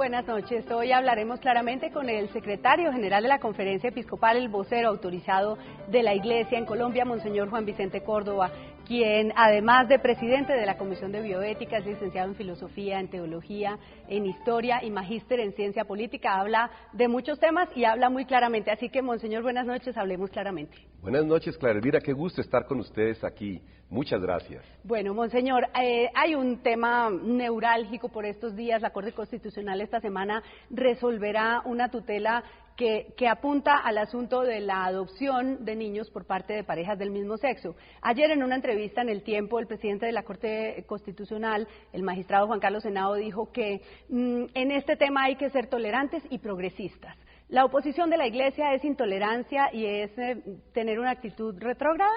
buenas noches. Hoy hablaremos claramente con el secretario general de la Conferencia Episcopal, el vocero autorizado de la Iglesia en Colombia, Monseñor Juan Vicente Córdoba, quien además de presidente de la Comisión de Bioética, es licenciado en Filosofía, en Teología, en Historia y magíster en Ciencia Política. Habla de muchos temas y habla muy claramente. Así que, Monseñor, buenas noches, hablemos claramente. Buenas noches, Clara Elvira, qué gusto estar con ustedes aquí. Muchas gracias. Bueno, Monseñor, hay un tema neurálgico por estos días. La Corte Constitucional esta semana resolverá una tutela que apunta al asunto de la adopción de niños por parte de parejas del mismo sexo. Ayer, en una entrevista en El Tiempo, el presidente de la Corte Constitucional, el magistrado Juan Carlos Henao, dijo que en este tema hay que ser tolerantes y progresistas. ¿La oposición de la Iglesia es intolerancia y es tener una actitud retrógrada?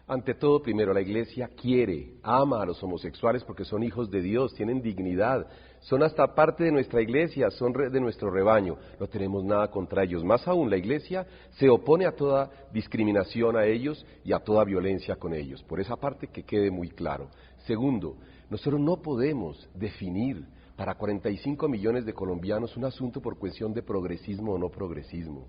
Ante todo, primero, la Iglesia quiere, ama a los homosexuales porque son hijos de Dios, tienen dignidad, son hasta parte de nuestra Iglesia, son de nuestro rebaño, no tenemos nada contra ellos. Más aún, la Iglesia se opone a toda discriminación a ellos y a toda violencia con ellos, por esa parte que quede muy claro. Segundo, nosotros no podemos definir para 45 millones de colombianos un asunto por cuestión de progresismo o no progresismo.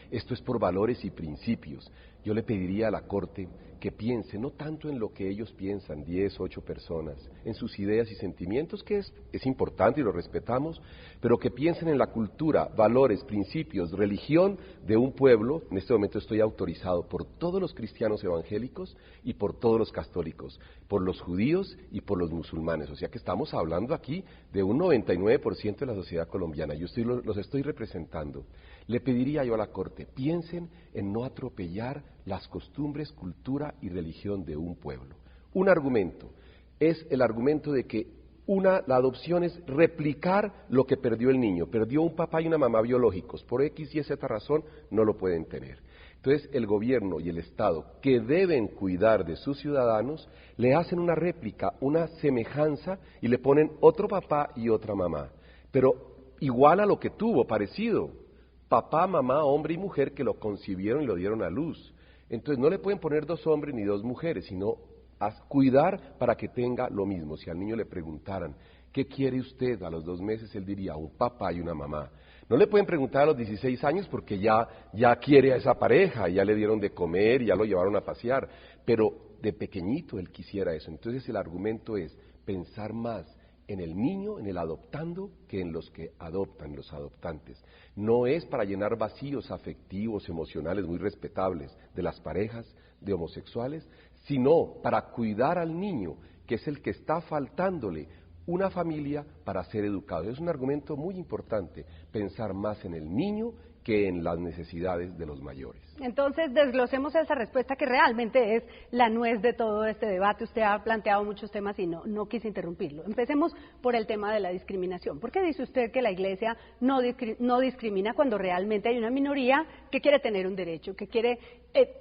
Esto es por valores y principios. Yo le pediría a la Corte que piense no tanto en lo que ellos piensan, 10, 8 personas, en sus ideas y sentimientos, que es importante y lo respetamos, pero que piensen en la cultura, valores, principios, religión de un pueblo. En este momento estoy autorizado por todos los cristianos evangélicos y por todos los católicos, por los judíos y por los musulmanes. O sea que estamos hablando aquí de un 99% de la sociedad colombiana. Yo los estoy representando. Le pediría yo a la Corte, piensen en no atropellar las costumbres, cultura y religión de un pueblo. Un argumento es el argumento de que la adopción es replicar lo que perdió el niño. Perdió un papá y una mamá biológicos, por X y Z razón no lo pueden tener. Entonces el gobierno y el Estado, que deben cuidar de sus ciudadanos, le hacen una réplica, una semejanza y le ponen otro papá y otra mamá, pero igual a lo que tuvo, parecido. Papá, mamá, hombre y mujer que lo concibieron y lo dieron a luz. Entonces no le pueden poner 2 hombres ni 2 mujeres, sino cuidar para que tenga lo mismo. Si al niño le preguntaran, ¿qué quiere usted? A los 2 meses él diría, un papá y una mamá. No le pueden preguntar a los 16 años porque ya quiere a esa pareja, ya le dieron de comer, ya lo llevaron a pasear, pero de pequeñito él quisiera eso. Entonces el argumento es pensar más en el niño, en el adoptando, que en los que adoptan, los adoptantes. No es para llenar vacíos afectivos, emocionales, muy respetables, de las parejas de homosexuales, sino para cuidar al niño, que es el que está faltándole una familia para ser educado. Es un argumento muy importante, pensar más en el niño que en las necesidades de los mayores. Entonces, desglosemos esa respuesta que realmente es la nuez de todo este debate. Usted ha planteado muchos temas y no quise interrumpirlo. Empecemos por el tema de la discriminación. ¿Por qué dice usted que la Iglesia no discrimina cuando realmente hay una minoría que quiere tener un derecho, que quiere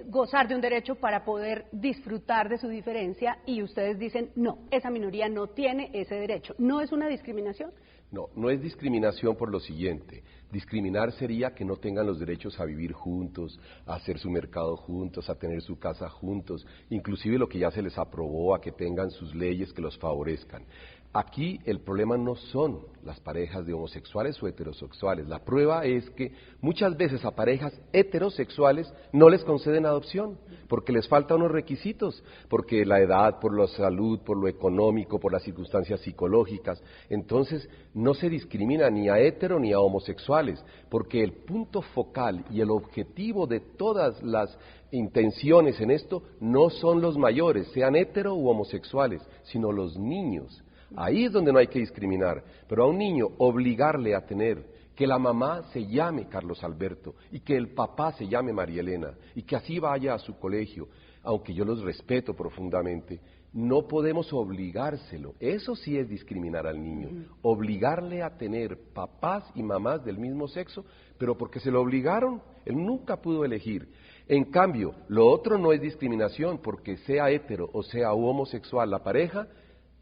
gozar de un derecho para poder disfrutar de su diferencia, y ustedes dicen, no, esa minoría no tiene ese derecho? ¿No es una discriminación? No, no es discriminación por lo siguiente. Discriminar sería que no tengan los derechos a vivir juntos, a hacer su mercado juntos, a tener su casa juntos, inclusive lo que ya se les aprobó, a que tengan sus leyes que los favorezcan. Aquí el problema no son las parejas de homosexuales o heterosexuales. La prueba es que muchas veces a parejas heterosexuales no les conceden adopción, porque les faltan unos requisitos, porque la edad, por la salud, por lo económico, por las circunstancias psicológicas. Entonces no se discrimina ni a hetero ni a homosexuales, porque el punto focal y el objetivo de todas las intenciones en esto no son los mayores, sean hetero u homosexuales, sino los niños. Ahí es donde no hay que discriminar, pero a un niño obligarle a tener que la mamá se llame Carlos Alberto y que el papá se llame María Elena y que así vaya a su colegio, aunque yo los respeto profundamente, no podemos obligárselo. Eso sí es discriminar al niño, obligarle a tener papás y mamás del mismo sexo, pero porque se lo obligaron, él nunca pudo elegir. En cambio, lo otro no es discriminación, porque sea hetero o sea homosexual la pareja,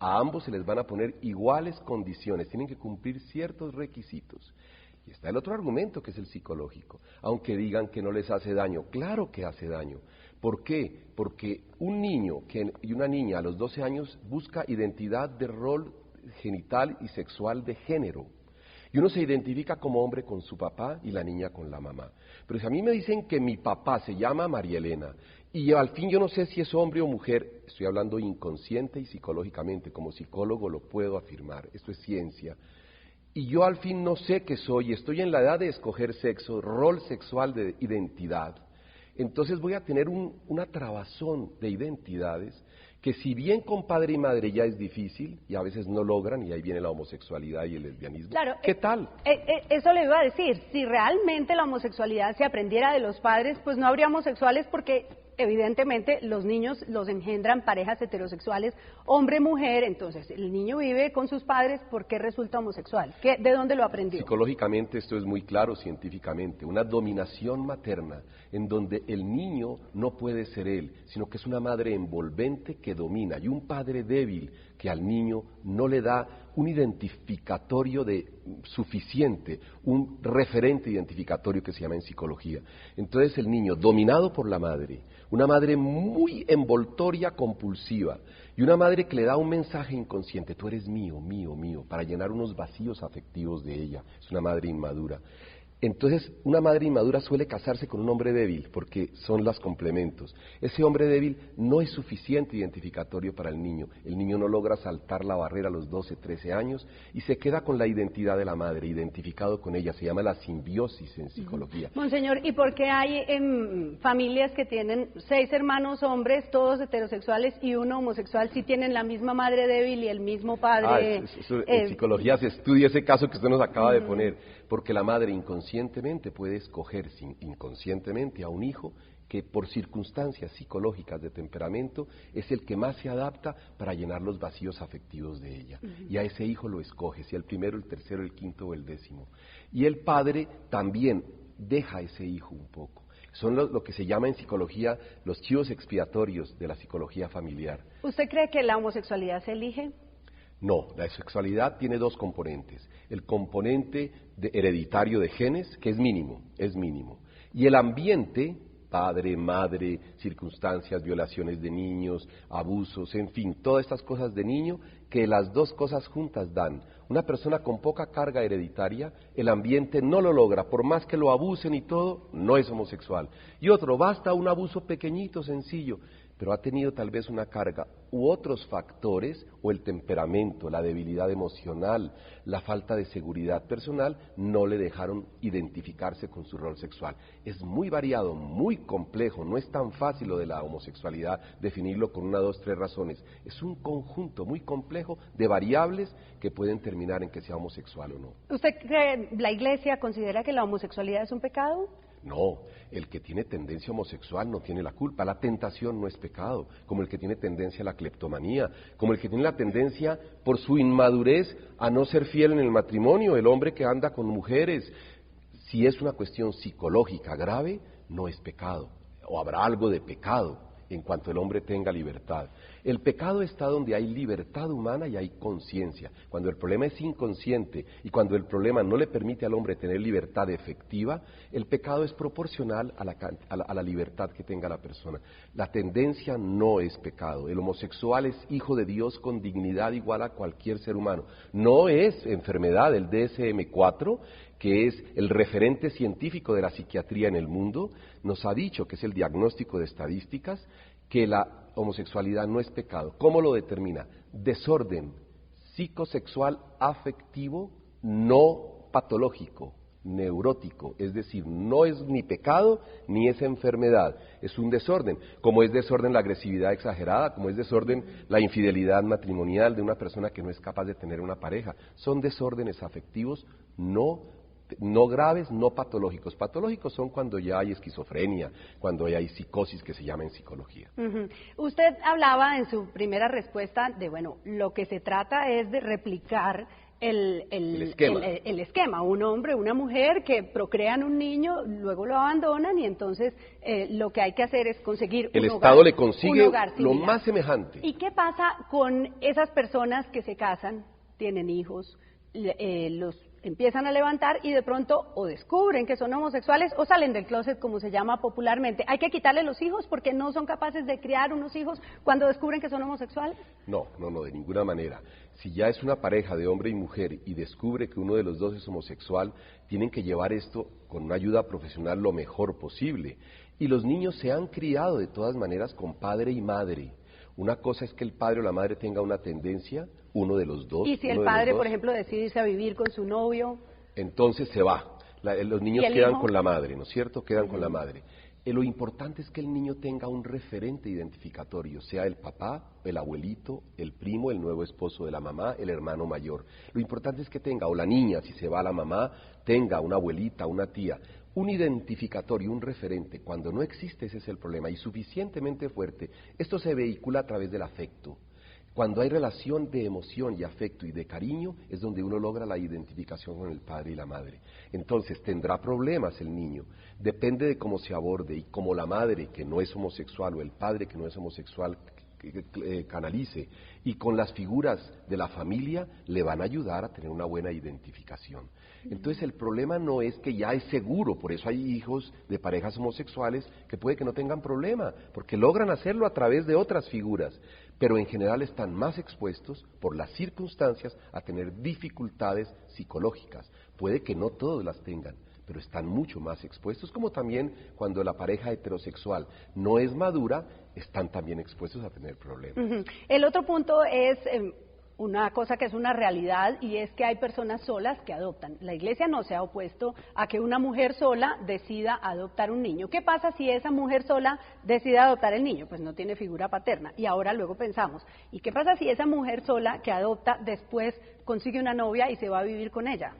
a ambos se les van a poner iguales condiciones, tienen que cumplir ciertos requisitos. Y está el otro argumento, que es el psicológico. Aunque digan que no les hace daño, claro que hace daño. ¿Por qué? Porque un niño y una niña a los 12 años busca identidad de rol genital y sexual de género. Y uno se identifica como hombre con su papá y la niña con la mamá. Pero si a mí me dicen que mi papá se llama María Elena y al fin yo no sé si es hombre o mujer, estoy hablando inconsciente y psicológicamente, como psicólogo lo puedo afirmar, esto es ciencia. Y yo al fin no sé qué soy, estoy en la edad de escoger sexo, rol sexual de identidad. Entonces voy a tener una trabazón de identidades que si bien con padre y madre ya es difícil y a veces no logran, y ahí viene la homosexualidad y el lesbianismo, Claro, ¿qué tal? Eso le iba a decir, si realmente la homosexualidad se aprendiera de los padres, pues no habría homosexuales porque evidentemente los niños los engendran parejas heterosexuales, hombre-mujer, entonces el niño vive con sus padres, ¿por qué resulta homosexual? ¿De dónde lo aprendió? Psicológicamente esto es muy claro, científicamente, una dominación materna en donde el niño no puede ser él, sino que es una madre envolvente que domina y un padre débil que al niño no le da un identificatorio suficiente, un referente identificatorio que se llama en psicología. Entonces el niño dominado por la madre, una madre muy envoltoria, compulsiva, y una madre que le da un mensaje inconsciente, tú eres mío, mío, mío, para llenar unos vacíos afectivos de ella, es una madre inmadura. Entonces, una madre inmadura suele casarse con un hombre débil, porque son los complementos. Ese hombre débil no es suficiente identificatorio para el niño no logra saltar la barrera a los 12, 13 años, y se queda con la identidad de la madre, identificado con ella, se llama la simbiosis en psicología. Monseñor, ¿y por qué hay familias que tienen 6 hermanos hombres, todos heterosexuales, y uno homosexual, si tienen la misma madre débil y el mismo padre? En psicología se estudia ese caso que usted nos acaba de poner, porque la madre inconscientemente puede escoger inconscientemente a un hijo que por circunstancias psicológicas de temperamento es el que más se adapta para llenar los vacíos afectivos de ella. Y a ese hijo lo escoge, si el primero, el tercero, el quinto o el 10º. Y el padre también deja a ese hijo un poco. Son lo que se llama en psicología los chivos expiatorios de la psicología familiar. ¿Usted cree que la homosexualidad se elige? No, la sexualidad tiene 2 componentes. El componente hereditario de genes, que es mínimo, y el ambiente, padre, madre, circunstancias, violaciones de niños, abusos, en fin, todas estas cosas de niño, que las 2 cosas juntas dan. Una persona con poca carga hereditaria, el ambiente no lo logra, por más que lo abusen y todo, no es homosexual. Y otro, basta un abuso pequeñito, sencillo, pero ha tenido tal vez una carga u otros factores, o el temperamento, la debilidad emocional, la falta de seguridad personal, no le dejaron identificarse con su rol sexual. Es muy variado, muy complejo, no es tan fácil lo de la homosexualidad, definirlo con 1, 2, 3 razones. Es un conjunto muy complejo de variables que pueden terminar en que sea homosexual o no. ¿Usted cree, la Iglesia considera que la homosexualidad es un pecado? No, el que tiene tendencia homosexual no tiene la culpa, la tentación no es pecado, como el que tiene tendencia a la cleptomanía, como el que tiene la tendencia por su inmadurez a no ser fiel en el matrimonio, el hombre que anda con mujeres. Si es una cuestión psicológica grave, no es pecado, o habrá algo de pecado en cuanto el hombre tenga libertad. El pecado está donde hay libertad humana y hay conciencia. Cuando el problema es inconsciente y cuando el problema no le permite al hombre tener libertad efectiva, el pecado es proporcional a la libertad que tenga la persona. La tendencia no es pecado. El homosexual es hijo de Dios con dignidad igual a cualquier ser humano. No es enfermedad. El DSM-4, que es el referente científico de la psiquiatría en el mundo, nos ha dicho, que es el diagnóstico de estadísticas, que la homosexualidad no es pecado. ¿Cómo lo determina? Desorden psicosexual afectivo no patológico, neurótico, es decir, no es ni pecado ni es enfermedad, es un desorden, como es desorden la agresividad exagerada, como es desorden la infidelidad matrimonial de una persona que no es capaz de tener una pareja. Son desórdenes afectivos no graves, no patológicos. Patológicos son cuando ya hay esquizofrenia, cuando ya hay psicosis, que se llama en psicología. Usted hablaba en su primera respuesta de, bueno, lo que se trata es de replicar el esquema. Un hombre, una mujer que procrean un niño, luego lo abandonan y entonces lo que hay que hacer es conseguir el Estado le consigue lo más semejante. ¿Y qué pasa con esas personas que se casan, tienen hijos, empiezan a levantar y de pronto o descubren que son homosexuales o salen del closet, como se llama popularmente. ¿Hay que quitarle los hijos porque no son capaces de criar unos hijos cuando descubren que son homosexuales? No, de ninguna manera. Si ya es una pareja de hombre y mujer y descubre que uno de los dos es homosexual, tienen que llevar esto con una ayuda profesional lo mejor posible. Y los niños se han criado de todas maneras con padre y madre. Una cosa es que el padre o la madre tenga una tendencia, uno de los dos. Y si el padre, por ejemplo, decide irse a vivir con su novio. Entonces se va. Los niños quedan con la madre, ¿no es cierto? Quedan con la madre. Lo importante es que el niño tenga un referente identificatorio, sea el papá, el abuelito, el primo, el nuevo esposo de la mamá, el hermano mayor. Lo importante es que tenga, o la niña, si se va a la mamá, tenga una abuelita, una tía, un identificatorio, un referente. Cuando no existe, ese es el problema, y suficientemente fuerte. Esto se vehicula a través del afecto. Cuando hay relación de emoción y afecto y de cariño, es donde uno logra la identificación con el padre y la madre. Entonces, tendrá problemas el niño, depende de cómo se aborde, y como la madre, que no es homosexual, o el padre, que no es homosexual, canalice, y con las figuras de la familia, le van a ayudar a tener una buena identificación. Entonces, el problema no es que ya es seguro, por eso hay hijos de parejas homosexuales que puede que no tengan problema, porque logran hacerlo a través de otras figuras, pero en general están más expuestos por las circunstancias a tener dificultades psicológicas. Puede que no todos las tengan, pero están mucho más expuestos, como también cuando la pareja heterosexual no es madura, están también expuestos a tener problemas. El otro punto es una cosa que es una realidad, y es que hay personas solas que adoptan. La Iglesia no se ha opuesto a que una mujer sola decida adoptar un niño. ¿Qué pasa si esa mujer sola decide adoptar el niño? Pues no tiene figura paterna. Y ahora luego pensamos, ¿y qué pasa si esa mujer sola que adopta después consigue una novia y se va a vivir con ella?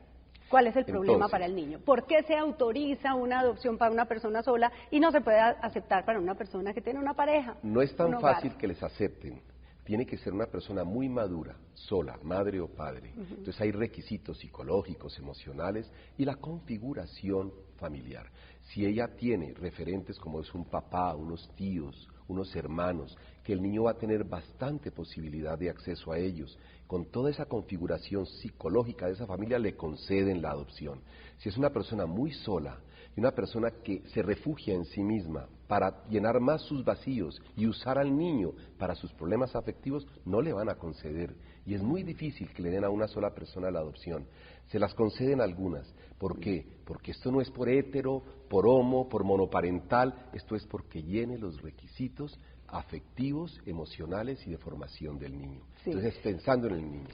¿Cuál es el problema para el niño? ¿Por qué se autoriza una adopción para una persona sola y no se puede aceptar para una persona que tiene una pareja? No es tan fácil que les acepten. Tiene que ser una persona muy madura, sola, madre o padre. Entonces hay requisitos psicológicos, emocionales y la configuración familiar. Si ella tiene referentes como es un papá, unos tíos, unos hermanos, que el niño va a tener bastante posibilidad de acceso a ellos, con toda esa configuración psicológica de esa familia le conceden la adopción. Si es una persona muy sola y una persona que se refugia en sí misma para llenar más sus vacíos y usar al niño para sus problemas afectivos, no le van a conceder. Y es muy difícil que le den a una sola persona la adopción. Se las conceden algunas. ¿Por qué? Porque esto no es por hétero, por homo, por monoparental, esto es porque llene los requisitos afectivos, emocionales y de formación del niño. Sí. Entonces, pensando en el niño.